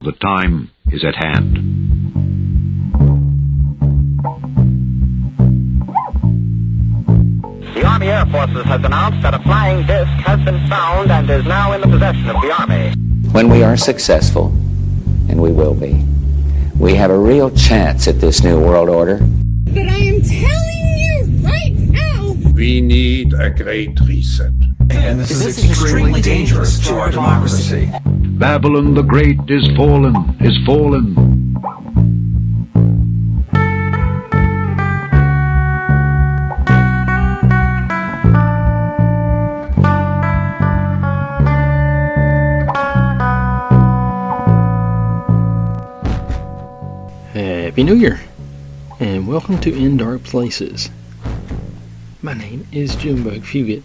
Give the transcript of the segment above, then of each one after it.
The time is at hand. The Army Air Forces has announced that a flying disc has been found and is now in the possession of the Army. When we are successful, and we will be, we have a real chance at this new world order. But I am telling you right now, we need a great reset. And this is extremely dangerous to our democracy. Babylon the Great is fallen, is fallen. Happy New Year, and welcome to In Dark Places. My name is Junebug Fugit.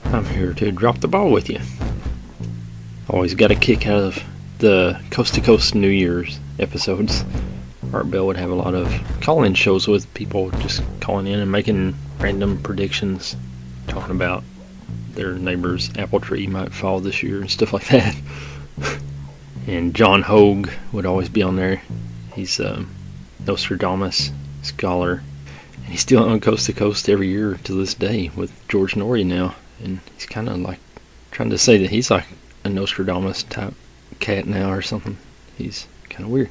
I'm here to drop the ball with you. Always got a kick out of the Coast to Coast New Year's episodes. Art Bell would have a lot of call-in shows with people just calling in and making random predictions, talking about their neighbor's apple tree might fall this year and stuff like that. And John Hogue would always be on there. He's Nostradamus scholar, and he's still on Coast to Coast every year to this day with George Norrie now, and he's kind of like trying to say that he's like a Nostradamus type cat now or something. He's kind of weird.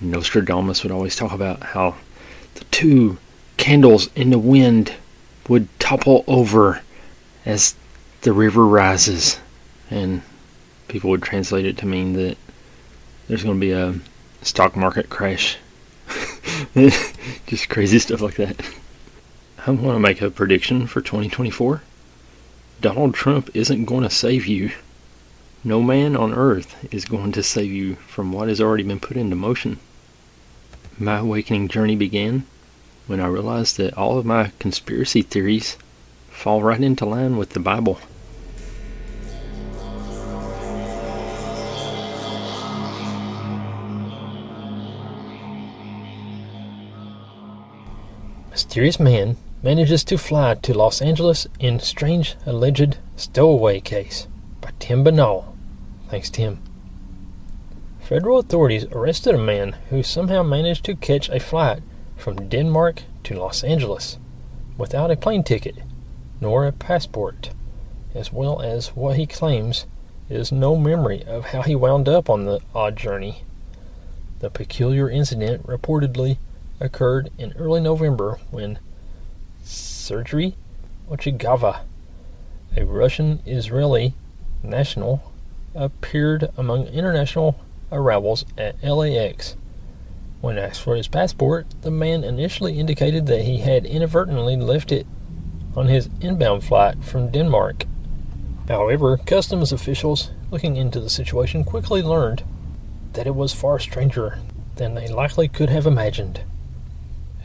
Nostradamus would always talk about how the two candles in the wind would topple over as the river rises, and people would translate it to mean that there's going to be a stock market crash. Just crazy stuff like that. I'm going to make a prediction for 2024. Donald Trump isn't going to save you. No man on earth is going to save you from what has already been put into motion. My awakening journey began when I realized that all of my conspiracy theories fall right into line with the Bible. Mysterious man manages to fly to Los Angeles in strange alleged stowaway case by Tim Banal. Thanks, Tim. Federal authorities arrested a man who somehow managed to catch a flight from Denmark to Los Angeles without a plane ticket nor a passport, as well as what he claims is no memory of how he wound up on the odd journey. The peculiar incident reportedly occurred in early November when Sergei Ochigava, a Russian-Israeli national, appeared among international arrivals at LAX. When asked for his passport, the man initially indicated that he had inadvertently left it on his inbound flight from Denmark. However, customs officials looking into the situation quickly learned that it was far stranger than they likely could have imagined.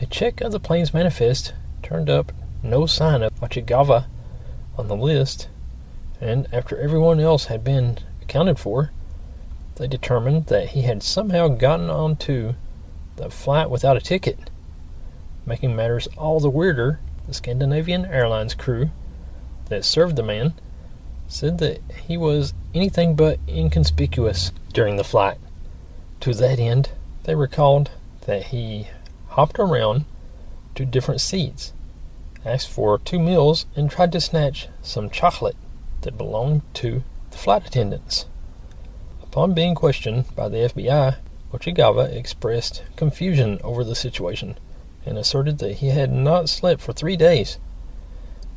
A check of the plane's manifest turned up no sign of Ochigava on the list, and after everyone else had been accounted for, they determined that he had somehow gotten onto the flight without a ticket. Making matters all the weirder, the Scandinavian Airlines crew that served the man said that he was anything but inconspicuous during the flight. To that end, they recalled that he hopped around to different seats, asked for 2 meals, and tried to snatch some chocolate that belonged to the flight attendants. Upon being questioned by the FBI, Ochigava expressed confusion over the situation and asserted that he had not slept for 3 days.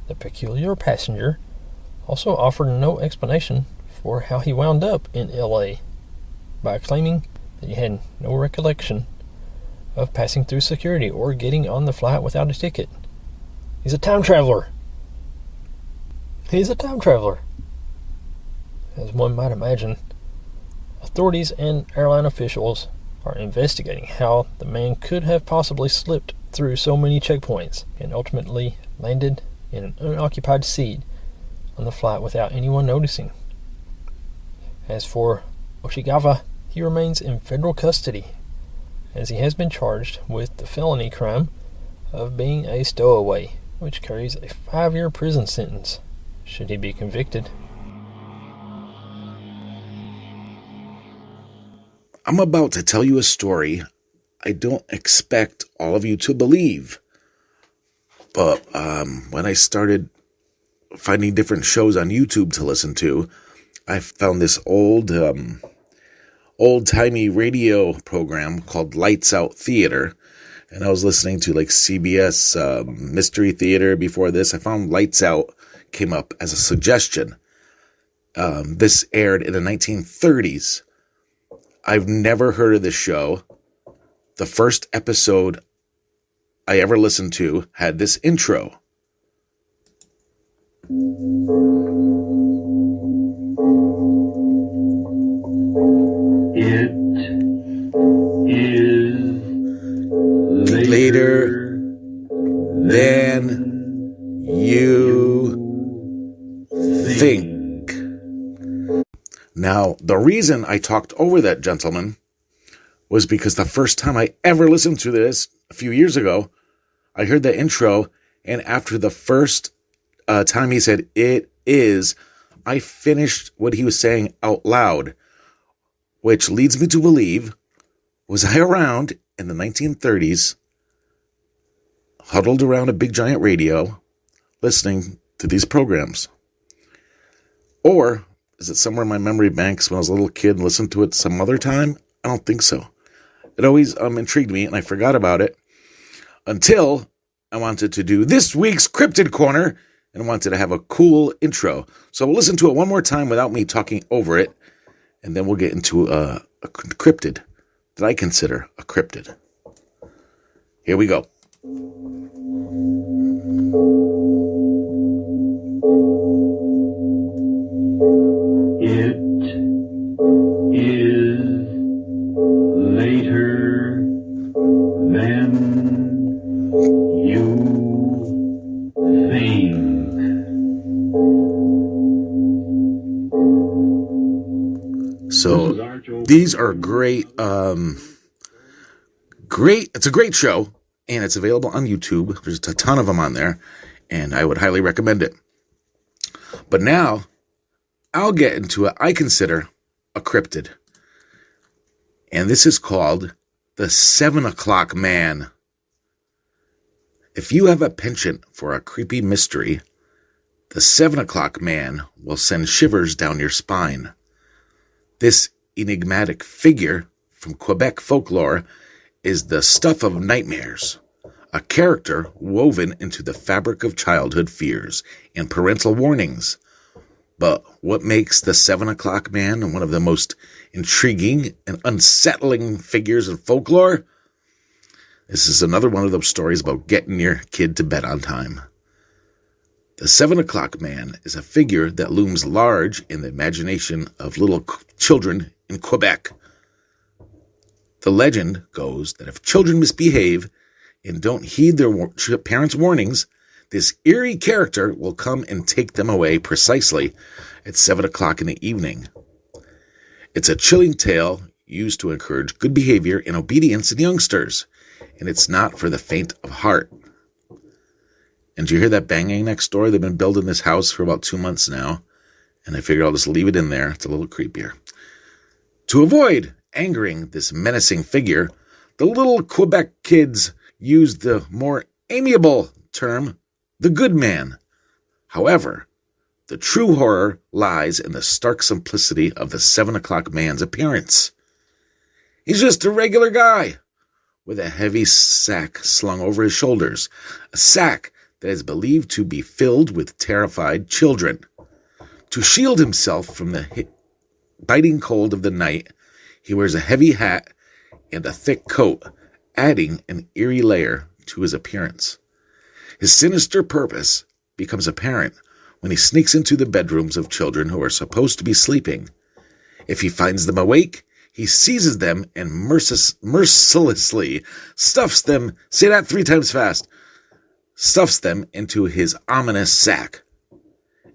The peculiar passenger also offered no explanation for how he wound up in LA by claiming that he had no recollection of passing through security or getting on the flight without a ticket. He's a time traveler. He's a time traveler. As one might imagine, authorities and airline officials are investigating how the man could have possibly slipped through so many checkpoints and ultimately landed in an unoccupied seat on the flight without anyone noticing. As for Ochigava, he remains in federal custody, as he has been charged with the felony crime of being a stowaway, which carries a 5-year prison sentence, should he be convicted. I'm about to tell you a story I don't expect all of you to believe. But when I started finding different shows on YouTube to listen to, I found this old-timey radio program called Lights Out Theater. And I was listening to like CBS Mystery Theater before this. I found Lights Out came up as a suggestion. This aired in the 1930s. I've never heard of this show. The first episode I ever listened to had this intro. It is Later than you think. Now, the reason I talked over that gentleman was because the first time I ever listened to this, a few years ago, I heard the intro, and after the first time he said, "it is," I finished what he was saying out loud, which leads me to believe, was I around in the 1930s, huddled around a big giant radio, listening to these programs? Or is it somewhere in my memory banks when I was a little kid and listened to it some other time? I don't think so. It always intrigued me, and I forgot about it until I wanted to do this week's Cryptid Corner and wanted to have a cool intro. So we'll listen to it one more time without me talking over it, and then we'll get into a cryptid that I consider a cryptid. Here we go. It is later than you think. So these are great. It's a great show, and it's available on YouTube. There's a ton of them on there, and I would highly recommend it. But now I'll get into what I consider a cryptid. And this is called the 7 o'clock man. If you have a penchant for a creepy mystery, the 7 o'clock man will send shivers down your spine. This enigmatic figure from Quebec folklore is the stuff of nightmares, a character woven into the fabric of childhood fears and parental warnings. But what makes the 7 o'clock man one of the most intriguing and unsettling figures in folklore? This is another one of those stories about getting your kid to bed on time. The 7 o'clock man is a figure that looms large in the imagination of little children in Quebec. The legend goes that if children misbehave and don't heed their parents' warnings, this eerie character will come and take them away precisely at 7 o'clock in the evening. It's a chilling tale used to encourage good behavior and obedience in youngsters, and it's not for the faint of heart. And do you hear that banging next door? They've been building this house for about 2 months now, and I figure I'll just leave it in there. It's a little creepier. To avoid angering this menacing figure, the little Quebec kids used the more amiable term, the good man. However, the true horror lies in the stark simplicity of the 7 o'clock man's appearance. He's just a regular guy with a heavy sack slung over his shoulders, a sack that is believed to be filled with terrified children. To shield himself from the biting cold of the night, he wears a heavy hat and a thick coat, adding an eerie layer to his appearance. His sinister purpose becomes apparent when he sneaks into the bedrooms of children who are supposed to be sleeping. If he finds them awake, he seizes them and mercilessly stuffs them, say that 3 times fast, stuffs them into his ominous sack.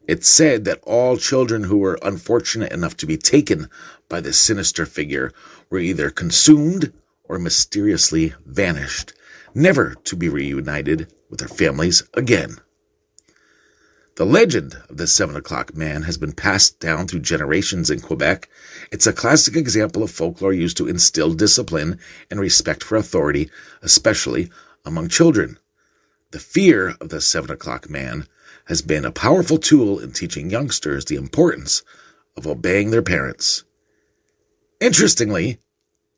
It's said that all children who were unfortunate enough to be taken by this sinister figure were either consumed or mysteriously vanished, never to be reunited with their families again. The legend of the 7 o'clock man has been passed down through generations in Quebec. It's a classic example of folklore used to instill discipline and respect for authority, especially among children. The fear of the 7 o'clock man has been a powerful tool in teaching youngsters the importance of obeying their parents. Interestingly,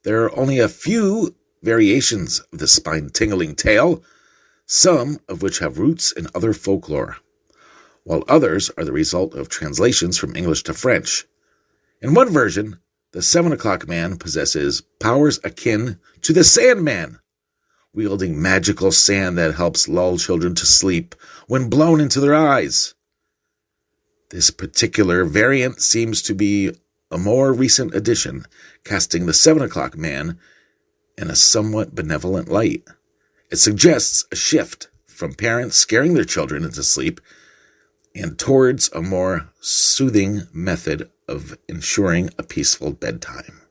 there are only a few variations of the spine-tingling tale, some of which have roots in other folklore, while others are the result of translations from English to French. In one version, the 7 o'clock man possesses powers akin to the Sandman, wielding magical sand that helps lull children to sleep when blown into their eyes. This particular variant seems to be a more recent addition, casting the 7 o'clock man in a somewhat benevolent light. It suggests a shift from parents scaring their children into sleep and towards a more soothing method of ensuring a peaceful bedtime.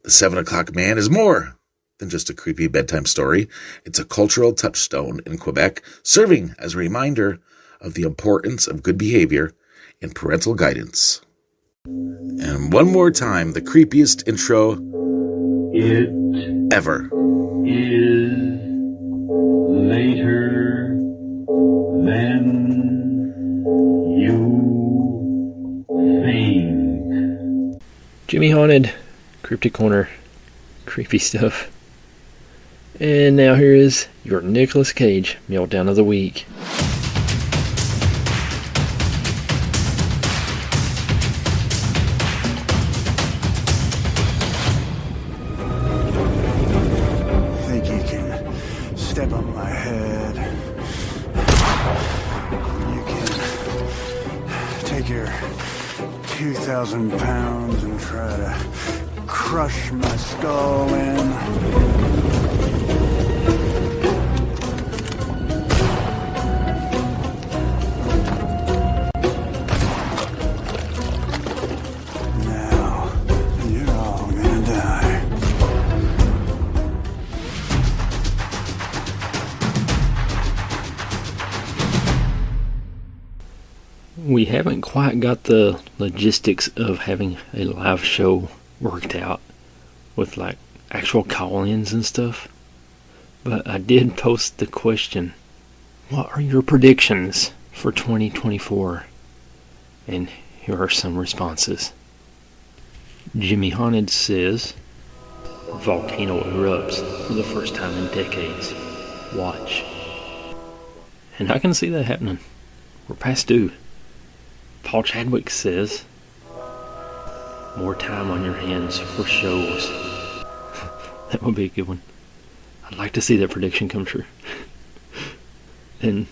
The 7 o'clock man is more than just a creepy bedtime story. It's a cultural touchstone in Quebec, serving as a reminder of the importance of good behavior and parental guidance. And one more time, the creepiest intro ever. Is later than you think. Jimmy Haunted, Cryptic Corner, creepy stuff. And now here is your Nicolas Cage Meltdown of the Week. Think you can step on my head? You can take your 2,000 pounds and try to crush my skull in? We haven't quite got the logistics of having a live show worked out with like actual call-ins and stuff, but I did post the question, what are your predictions for 2024? And here are some responses. Jimmy Haunted says, volcano erupts for the first time in decades. Watch. And I can see that happening. We're past due. Paul Chadwick says, more time on your hands for shows. That would be a good one. I'd like to see that prediction come true. And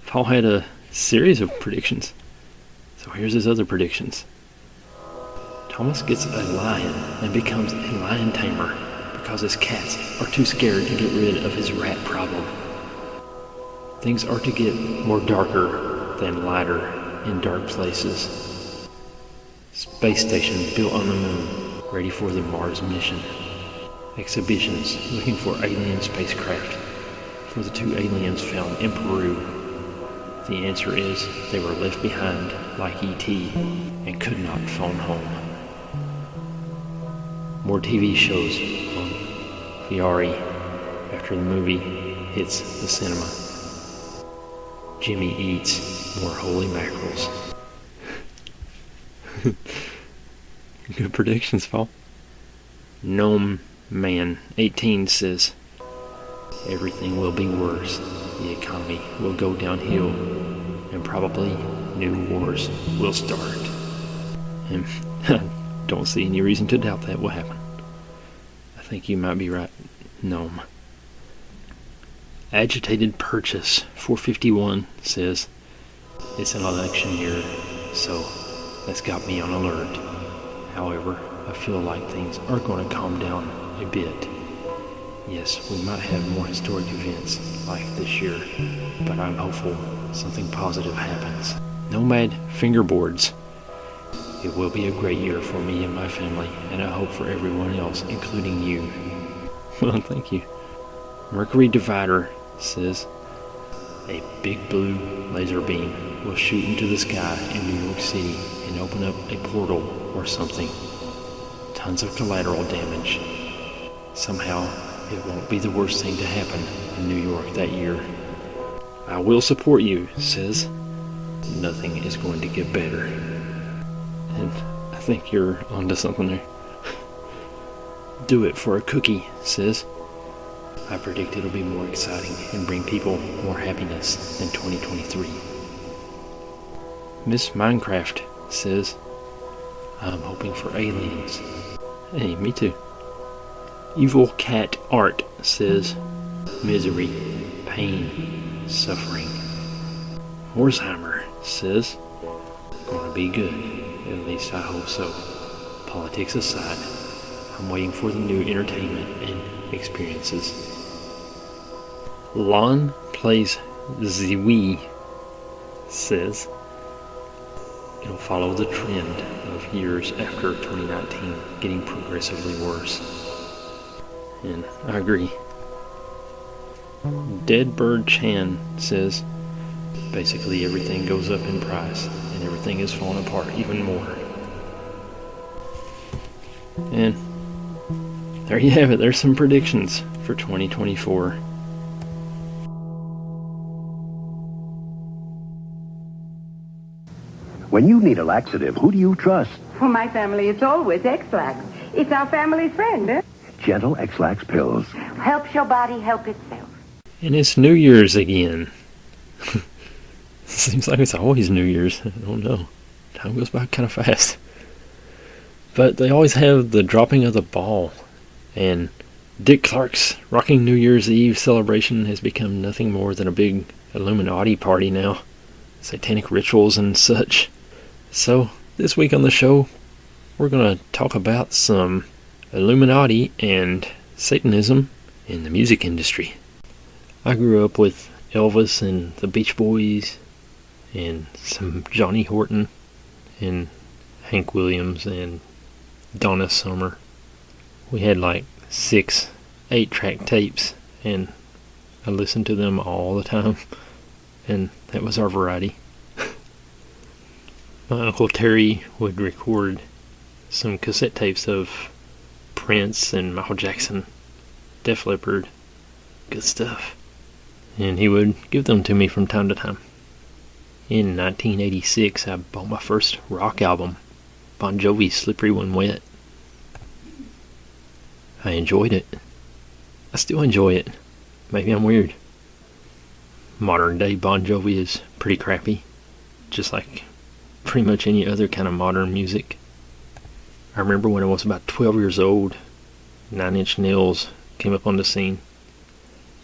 Paul had a series of predictions. So here's his other predictions. Thomas gets a lion and becomes a lion tamer because his cats are too scared to get rid of his rat problem. Things are to get more darker than lighter in dark places. Space station built on the moon, ready for the Mars mission. Exhibitions looking for alien spacecraft for the 2 aliens found in Peru. The answer is they were left behind like E.T. and could not phone home. More TV shows on Fiari after the movie hits the cinema. Jimmy eats more holy mackerels. Good predictions, Paul. Gnome Man 18 says, everything will be worse. The economy will go downhill, and probably new wars will start. And I don't see any reason to doubt that will happen. I think you might be right, Gnome. Agitated Purchase 451 says, it's an election year, so that's got me on alert. However, I feel like things are going to calm down a bit. Yes, we might have more historic events like this year, but I'm hopeful something positive happens. Nomad Fingerboards. It will be a great year for me and my family, and I hope for everyone else, including you. Well, thank you. Mercury Divider says, a big blue laser beam will shoot into the sky in New York City and open up a portal or something. Tons of collateral damage. Somehow, it won't be the worst thing to happen in New York that year. I will support you, says. Nothing is going to get better. And I think you're onto something there. Do it for a cookie, says. I predict it'll be more exciting and bring people more happiness in 2023. Miss Minecraft says, I'm hoping for aliens. Hey, me too. Evil Cat Art says, misery, pain, suffering. Horzheimer says, gonna be good. At least I hope so. Politics aside, I'm waiting for the new entertainment and experiences. Lon Plays Ziwi says, it'll follow the trend of years after 2019 getting progressively worse. And I agree. Dead Bird Chan says, basically everything goes up in price and everything is falling apart even more. And there you have it. There's some predictions for 2024. When you need a laxative, who do you trust? For my family, it's always X-Lax. It's our family friend, eh? Gentle X-Lax pills. Helps your body help itself. And it's New Year's again. Seems like it's always New Year's. I don't know. Time goes by kind of fast. But they always have the dropping of the ball. And Dick Clark's rocking New Year's Eve celebration has become nothing more than a big Illuminati party now. Satanic rituals and such. So, this week on the show, we're going to talk about some Illuminati and Satanism in the music industry. I grew up with Elvis and the Beach Boys and some Johnny Horton and Hank Williams and Donna Summer. We had like 6 8-track tapes and I listened to them all the time, and that was our variety. My Uncle Terry would record some cassette tapes of Prince and Michael Jackson, Def Leppard, good stuff. And he would give them to me from time to time. In 1986, I bought my first rock album, Bon Jovi's Slippery When Wet. I enjoyed it. I still enjoy it. Maybe I'm weird. Modern day Bon Jovi is pretty crappy, just like pretty much any other kind of modern music. I remember when I was about 12 years old, 9 Inch Nails came up on the scene.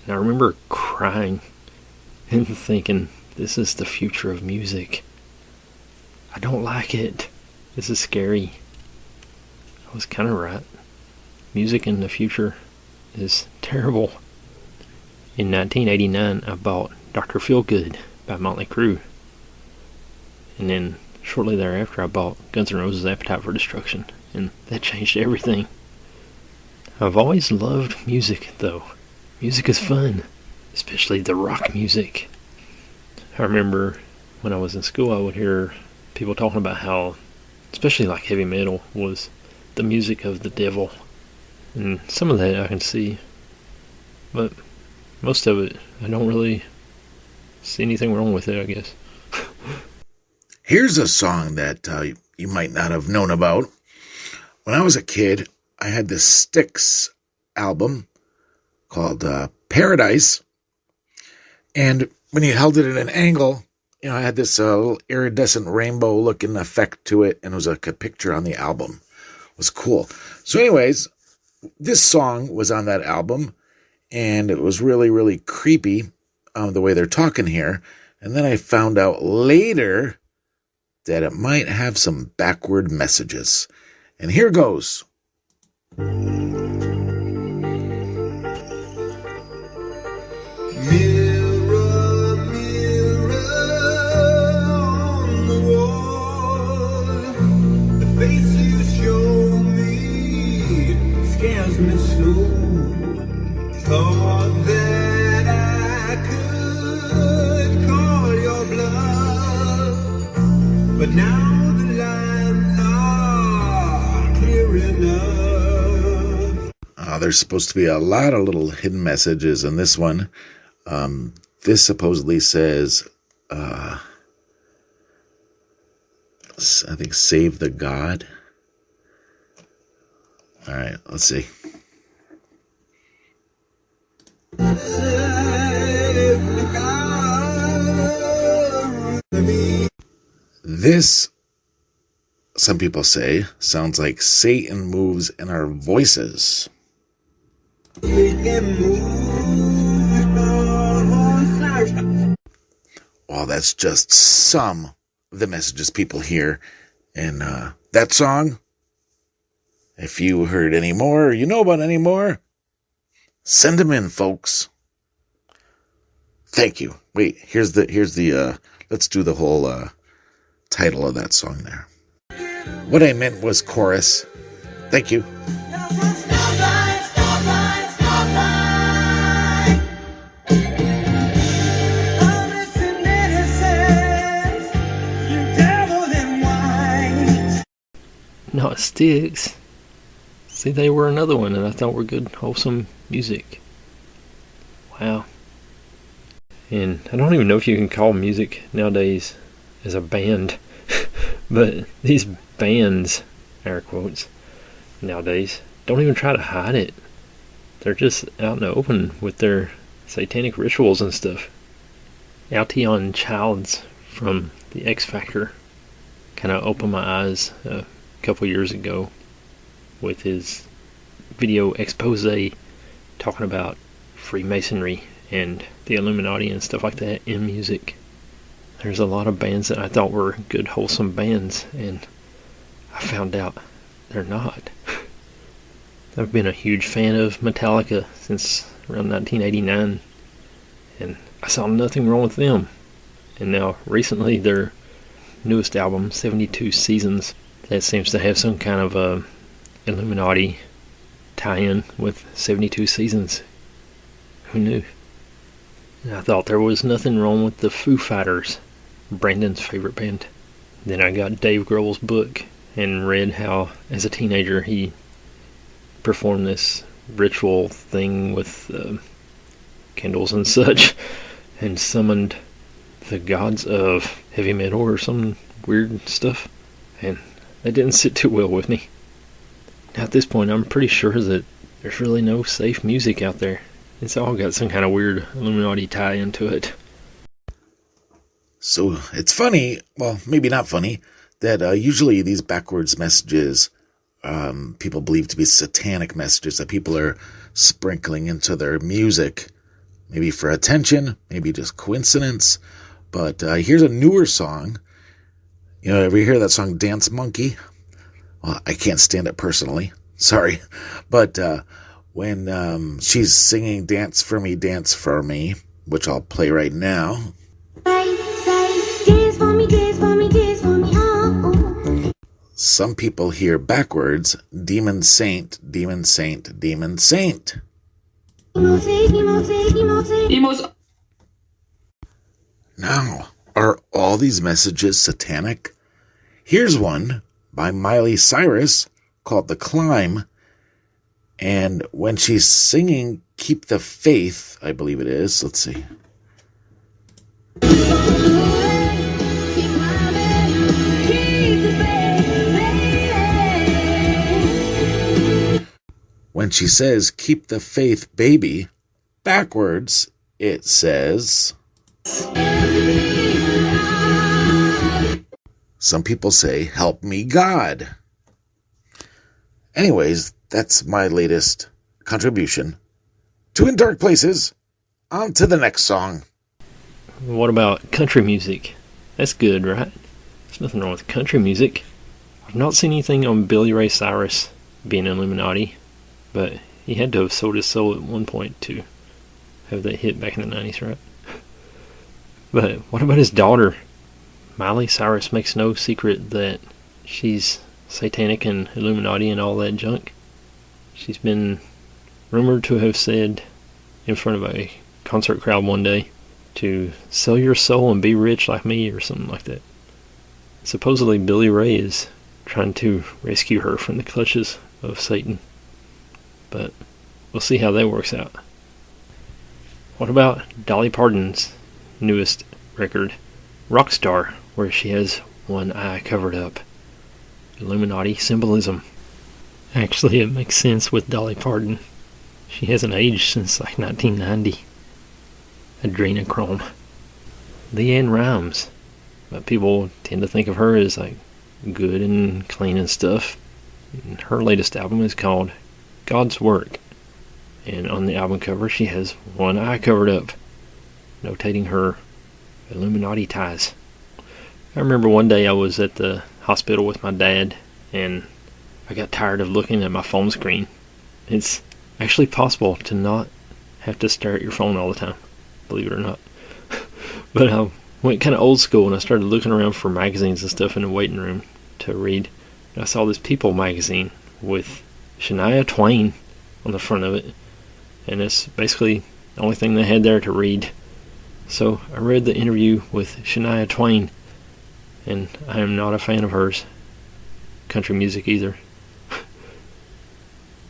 And I remember crying and thinking, this is the future of music. I don't like it. This is scary. I was kind of right. Music in the future is terrible. In 1989, I bought Dr. Feelgood by Motley Crue. And then shortly thereafter, I bought Guns N' Roses' Appetite for Destruction. And that changed everything. I've always loved music, though. Music is fun, especially the rock music. I remember when I was in school, I would hear people talking about how, especially like heavy metal, was the music of the devil. And some of that I can see, but most of it, I don't really see anything wrong with it, I guess. Here's a song that you might not have known about. When I was a kid, I had this Styx album called Paradise. And when you held it at an angle, it had this little iridescent rainbow-looking effect to it, and it was like a picture on the album. It was cool. So anyways, this song was on that album, and it was really, really creepy the way they're talking here. And then I found out later that it might have some backward messages. And here goes. Mirror, mirror on the wall, the face you show me scares me so. Thought that I could There's supposed to be a lot of little hidden messages in this one. This supposedly says, I think, save the God. All right, let's see. This, some people say, sounds like Satan moves in our voices. Well, that's just some of the messages people hear in that song. If you heard any more, or you know about any more, send them in, folks. Thank you. Wait, here's the let's do the whole title of that song there. What I meant was chorus. Thank you. Not sticks. See, they were another one that I thought were good, wholesome music. Wow. And I don't even know if you can call music nowadays as a band. But these bands, air quotes, nowadays, don't even try to hide it. They're just out in the open with their satanic rituals and stuff. Altion Childs from the X Factor kind of opened my eyes a couple years ago with his video expose talking about Freemasonry and the Illuminati and stuff like that in music. There's a lot of bands that I thought were good, wholesome bands, and I found out they're not. I've been a huge fan of Metallica since around 1989, and I saw nothing wrong with them. And now, recently, their newest album, 72 Seasons, that seems to have some kind of a Illuminati tie-in with 72 Seasons. Who knew? And I thought there was nothing wrong with the Foo Fighters, Brandon's favorite band. Then I got Dave Grohl's book and read how, as a teenager, he performed this ritual thing with candles and such, and summoned the gods of heavy metal or some weird stuff, and that didn't sit too well with me. Now at this point, I'm pretty sure that there's really no safe music out there. It's all got some kind of weird Illuminati tie into it. So it's funny, well, maybe not funny, that usually these backwards messages people believe to be satanic messages that people are sprinkling into their music, maybe for attention, maybe just coincidence. But here's a newer song. You know, ever hear that song Dance Monkey? Well, I can't stand it personally. Sorry. But when she's singing Dance for Me, which I'll play right now. Dance for me, dance for me, dance for me, oh. Some people hear backwards, Demon Saint, Demon Saint, Demon Saint. Now, are all these messages satanic? Here's one by Miley Cyrus called The Climb. And when she's singing Keep the Faith, I believe it is, let's see. When she says, keep the faith, baby, backwards, it says... Some people say, help me, God. Anyways, that's my latest contribution to In Dark Places. On to the next song. What about country music? That's good, right? There's nothing wrong with country music. I've not seen anything on Billy Ray Cyrus being Illuminati, but he had to have sold his soul at one point to have that hit back in the 90s, right? But what about his daughter? Miley Cyrus makes no secret that she's satanic and Illuminati and all that junk. She's been rumored to have said in front of a concert crowd one day to sell your soul and be rich like me or something like that. Supposedly Billy Ray is trying to rescue her from the clutches of Satan. But we'll see how that works out. What about Dolly Parton's newest record, Rockstar, where she has one eye covered up? Illuminati symbolism. Actually, it makes sense with Dolly Parton. She hasn't aged since like 1990. Adrenochrome. Leanne Rimes. But people tend to think of her as like good and clean and stuff. And her latest album is called God's Work. And on the album cover she has one eye covered up, notating her Illuminati ties. I remember one day I was at the hospital with my dad and I got tired of looking at my phone screen. It's actually possible to not have to stare at your phone all the time, believe it or not. But I went kind of old school and I started looking around for magazines and stuff in the waiting room to read. And I saw this People magazine with Shania Twain on the front of it. And it's basically the only thing they had there to read. So I read the interview with Shania Twain, and I am not a fan of hers. Country music either.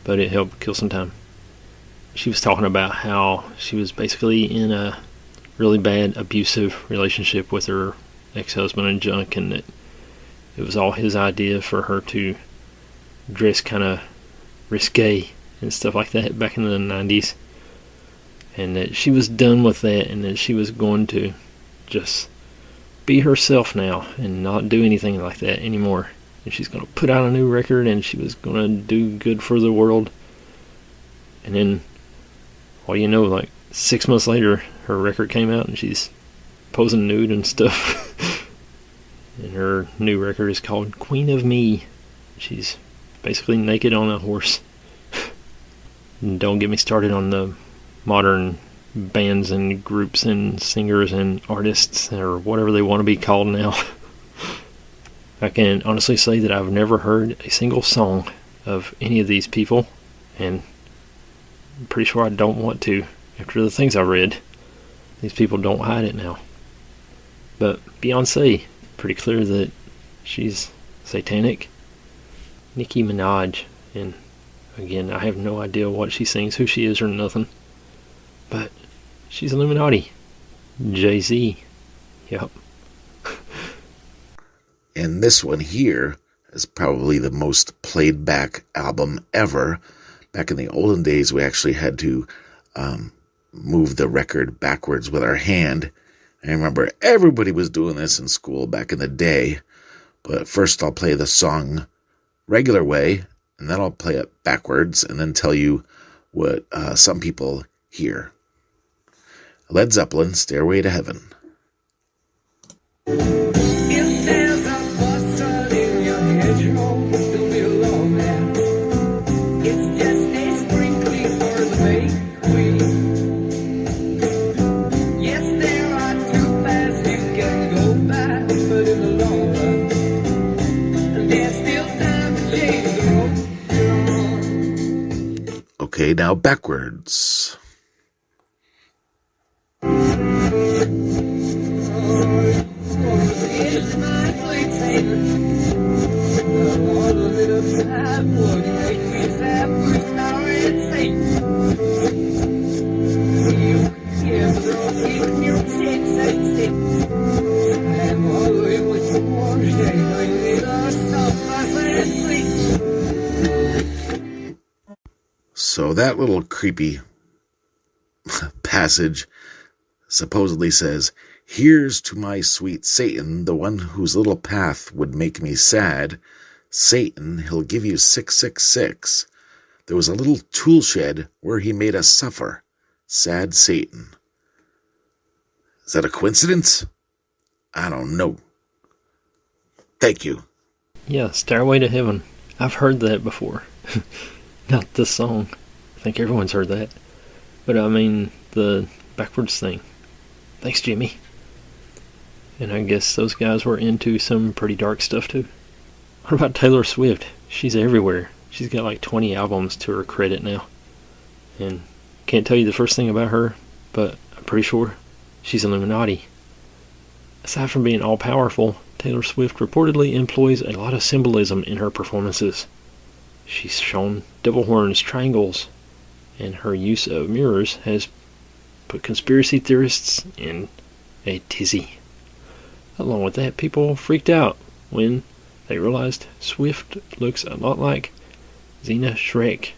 But it helped kill some time. She was talking about how she was basically in a really bad abusive relationship with her ex-husband and junk, and that it was all his idea for her to dress kind of risque and stuff like that back in the 90s, and that she was done with that and that she was going to just be herself now and not do anything like that anymore. And she's going to put out a new record and she was going to do good for the world. And then, well, you know, like 6 months later her record came out and she's posing nude and stuff. And her new record is called Queen of Me. She's basically naked on a horse. And don't get me started on the modern bands and groups and singers and artists or whatever they want to be called now. I can honestly say that I've never heard a single song of any of these people, and I'm pretty sure I don't want to after the things I read. These people don't hide it now. But Beyonce, pretty clear that she's satanic. Nicki Minaj, and again, I have no idea what she sings, who she is or nothing, but she's Illuminati. Jay-Z, yep. And this one here is probably the most played back album ever. Back in the olden days, we actually had to move the record backwards with our hand. I remember everybody was doing this in school back in the day. But first I'll play the song regular way, and then I'll play it backwards and then tell you what some people hear. Led Zeppelin, Stairway to Heaven. Okay, now backwards. So that little creepy passage supposedly says, "Here's to my sweet Satan, the one whose little path would make me sad. Satan, he'll give you 666. There was a little tool shed where he made us suffer. Sad Satan." Is that a coincidence? I don't know. Thank you. Yeah, Stairway to Heaven. I've heard that before. Not the song. I think everyone's heard that. But I mean, the backwards thing. Thanks, Jimmy. And I guess those guys were into some pretty dark stuff too. What about Taylor Swift? She's everywhere. She's got like 20 albums to her credit now. And can't tell you the first thing about her, but I'm pretty sure she's Illuminati. Aside from being all-powerful, Taylor Swift reportedly employs a lot of symbolism in her performances. She's shown devil horns, triangles, and her use of mirrors has put conspiracy theorists in a tizzy. Along with that, people freaked out when they realized Swift looks a lot like Xena Shrek,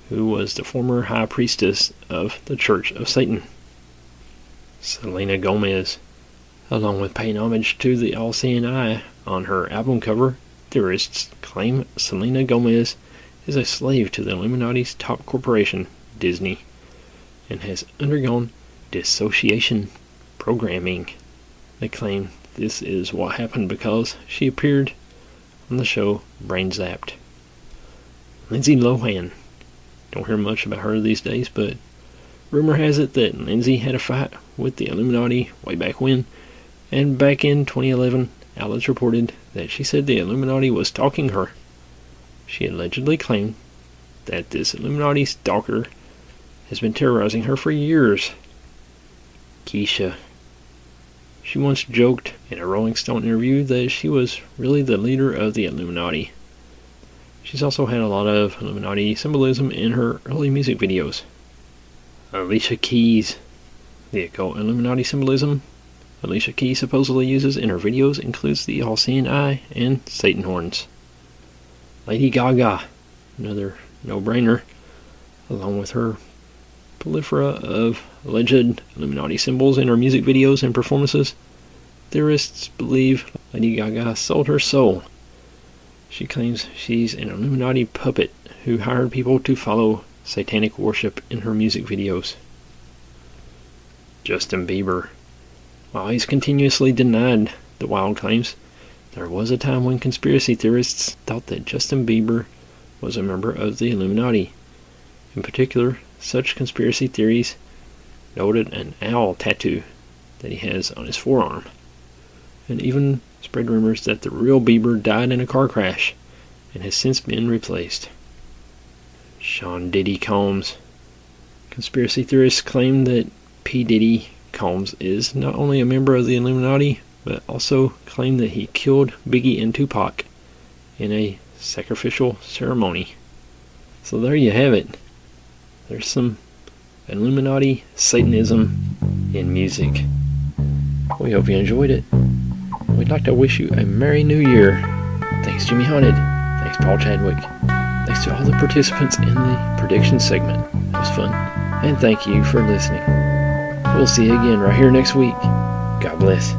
who was the former high priestess of the Church of Satan. Selena Gomez, along with paying homage to the all-seeing eye on her album cover, theorists claim Selena Gomez is a slave to the Illuminati's top corporation, Disney, and has undergone dissociation programming. They claim this is what happened because she appeared on the show Brain Zapped. Lindsay Lohan. Don't hear much about her these days, but rumor has it that Lindsay had a fight with the Illuminati way back when, and back in 2011, outlets reported that she said the Illuminati was stalking her. She allegedly claimed that this Illuminati stalker has been terrorizing her for years. Keisha. She once joked in a Rolling Stone interview that she was really the leader of the Illuminati. She's also had a lot of Illuminati symbolism in her early music videos. Alicia Keys. The occult Illuminati symbolism Alicia Keys supposedly uses in her videos includes the all-seeing eye and Satan horns. Lady Gaga. Another no-brainer. Along with her plethora of alleged Illuminati symbols in her music videos and performances, theorists believe Lady Gaga sold her soul. She claims she's an Illuminati puppet who hired people to follow satanic worship in her music videos. Justin Bieber. While he's continuously denied the wild claims, there was a time when conspiracy theorists thought that Justin Bieber was a member of the Illuminati. In particular, such conspiracy theories noted an owl tattoo that he has on his forearm, and even spread rumors that the real Bieber died in a car crash and has since been replaced. Sean Diddy Combs. Conspiracy theorists claim that P. Diddy Combs is not only a member of the Illuminati, but also claim that he killed Biggie and Tupac in a sacrificial ceremony. So there you have it. There's some Illuminati Satanism in music. We hope you enjoyed it. We'd like to wish you a Merry New Year. Thanks, Jimmy Haunted. Thanks, Paul Chadwick. Thanks to all the participants in the prediction segment. It was fun. And thank you for listening. We'll see you again right here next week. God bless.